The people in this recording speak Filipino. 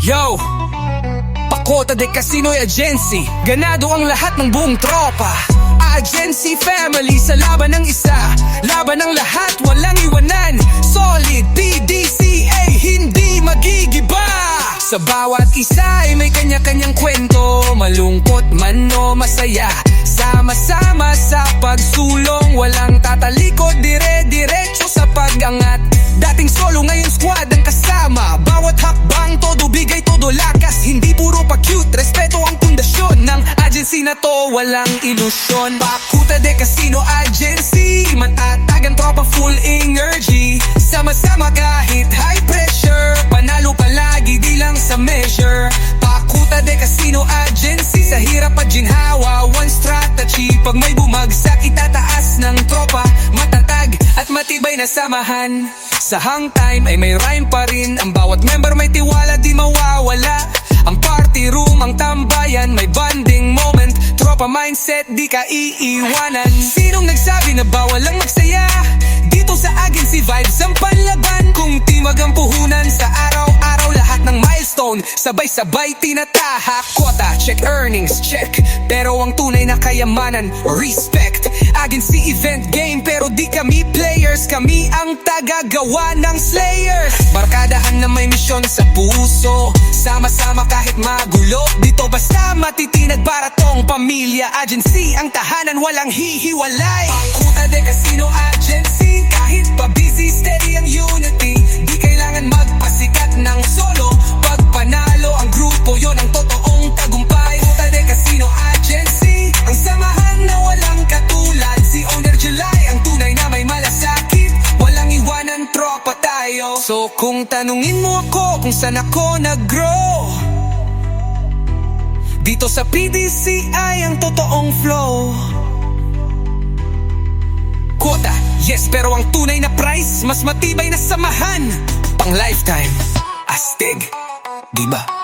Yo! Pakota de Casino'y agency, ganado ang lahat ng buong tropa. Agency family sa laban ng isa, laban ng lahat, walang iwanan. Solid PDCA, hindi magigiba. Sa bawat isa ay may kanya-kanyang kwento, malungkot man o masaya. Sama-sama sa pagsulong, walang tatalikod, dire-diretso sa pag-angat. Dating solo, ngayon squad ang kasama. Bawat hakbang, todo bigay, todo lakas. Hindi puro pa-cute, respeto ang pundasyon ng agency na to, walang ilusyon. Pakuta de Casino Agency, matatag ang tropa, full energy. Sama-sama kahit high pressure, panalo palagi, di lang sa measure. Pakuta de Casino Agency, sa hirap at ginhawa, one strategy. Pag may bumagsak, itataas ng tropa, matatag at matibay na samahan. Sa hang time ay may rhyme pa rin, ang bawat member may tiwala, di mawawala. Ang party room, ang tambayan, may bonding moment. Tropa mindset, di ka iiwanan. Sinong nagsabi na bawal lang magsaya? Dito sa agency vibes ang panlaban. Kung timag ang puhunan sa araw-araw, lahat ng milestone sabay-sabay tinatahak. Quota, check, earnings, check, pero ang tunay na kayamanan, respect. Agency event game, pero di kami players, kami ang tagagawa ng slayers. Barkadahan na may misyon sa puso, sama-sama kahit magulo. Dito basta matitinag para tong pamilya. Agency ang tahanan, walang hihiwalay. Pakuta de Casino Agency, kahit pa busy, steady ang unity. Di kailangan magpasikat ng solo, pag panalo ang grupo, yon ang totoong tagumpay. Pakuta de Casino Agency, ang samahan na walang katulad. Si Owner July, ang tunay na may malasakit, walang iwanan, tropa tayo. So kung tanungin mo ako kung saan ako nag-grow, dito sa PDCI ang totoong flow. Quota, yes, pero ang tunay na price, mas matibay na samahan, pang lifetime, astig, diba?